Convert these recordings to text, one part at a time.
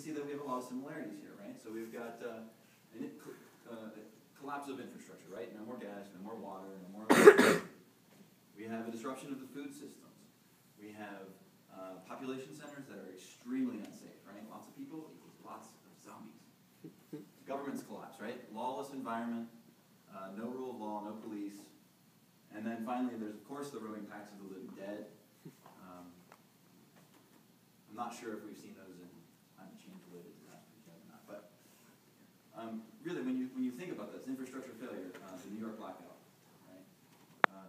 see that we have a lot of similarities here, right? So we've got collapse of infrastructure, right? No more gas, no more water, no more electricity. We have a disruption of the food systems. We have population centers that are extremely unsafe, right? Lots of people equals lots of zombies. Governments collapse, right? Lawless environment, no rule of law, no police. And then finally, there's, of course, the roaming packs of the living dead. I'm not sure if we've seen those in climate change-related disasters yet or not. But really, when you think about this, infrastructure failure, the New York blackout, right?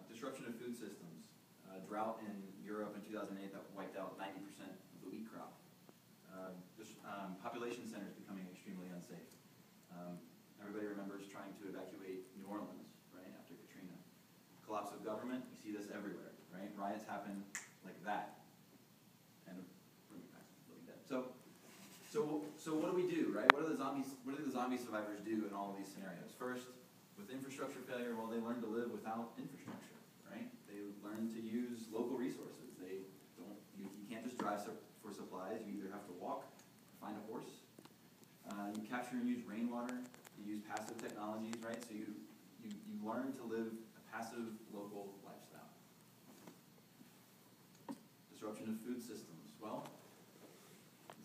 Disruption of food systems, drought in Europe in 2008 that wiped out 90% of the wheat crop. Population centers becoming extremely unsafe. Everybody remembers trying to evacuate New Orleans, right, after Katrina. Collapse of government, you see this everywhere, right? Riots happen like that. And living dead. So what do we do, right? What do the zombie survivors do in all of these scenarios? First, with infrastructure failure, well, they learn to live without infrastructure, right? They learn to use local resources. You can't just drive for supplies. You either have to walk, find a horse. You capture and use rainwater. You use passive technologies, right? So you learn to live a passive local lifestyle. Disruption of food systems. Well,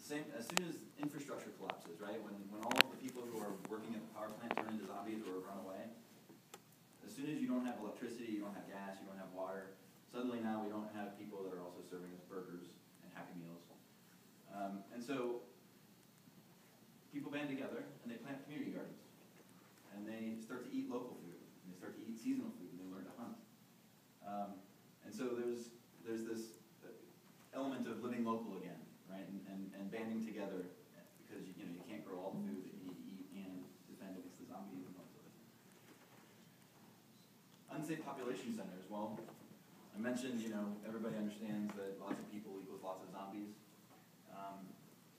as soon as infrastructure collapses, right? When all of the people who are working at the power plant turn into zombies or run away, as soon as you don't have electricity, you don't have gas, you don't have water, suddenly now we don't have people that are also serving us burgers and Happy Meals. And so people band together and they plant community gardens. And they start to eat local food, and they start to eat seasonal food, and they learn to hunt. And so there's this element of living local again, right? And banding together because you can't grow all the food that you need to eat and defend against the zombies and all those other things. Unsafe population centers. Well, I mentioned everybody understands that lots of people equals lots of zombies.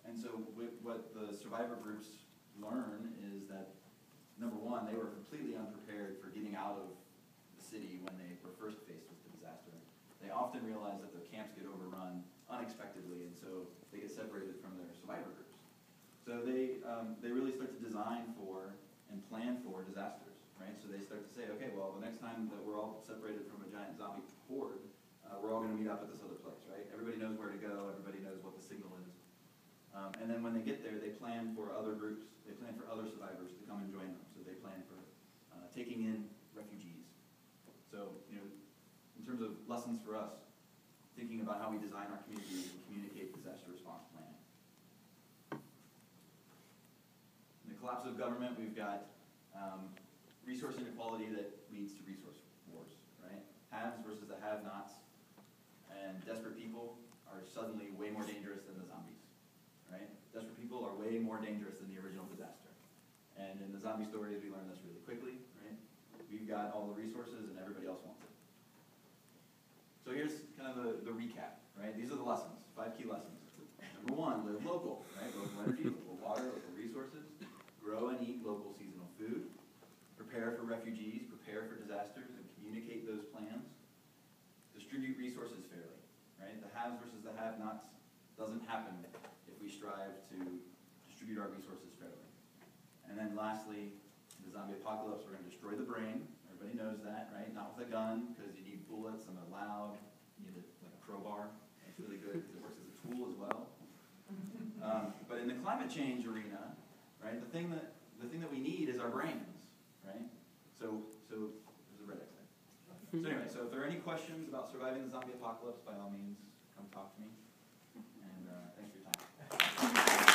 And so what the survivor groups learn is that, number one, they were completely unprepared for getting out of the city when they were first faced with the disaster. They often realize that their camps get overrun unexpectedly, and so they get separated from their survivor groups. So they really start to design for and plan for disasters, right? So they start to say, okay, well, the next time that we're all separated from a giant zombie horde, we're all going to meet up at this other place, right? Everybody knows where to go. Everybody knows what the signal is. And then when they get there, they plan for other groups. They plan for other survivors to come and join them. So they plan for taking in refugees. So, in terms of lessons for us, thinking about how we design our communities and communicate disaster response planning. In the collapse of government, we've got resource inequality that leads to resource wars, right? Haves versus the have-nots. And desperate people are suddenly way more dangerous than the zombies, right? Desperate people are way more dangerous than the original disaster. And in the zombie stories, we learn this really quickly, right? We've got all the resources and everybody else wants it. So here's kind of the recap, right? These are the lessons, 5 key lessons. Number 1, live local, right? Local energy, local water, local resources. Grow and eat local seasonal food. Prepare for refugees, prepare for disasters, and communicate those plans. Distribute resources fairly, right? The haves versus the have-nots doesn't happen if we strive to distribute our resources fairly. And then lastly, the zombie apocalypse, we're going to destroy the brain. Everybody knows that, right? Not with a gun, because you need bullets and they're loud. You need like a crowbar. It's really good because it works as a tool as well. But in the climate change arena, right, the thing that we need is our brains, right? So there's a red X there. So anyway, so if there are any questions about surviving the zombie apocalypse, by all means, come talk to me. And thanks for your time.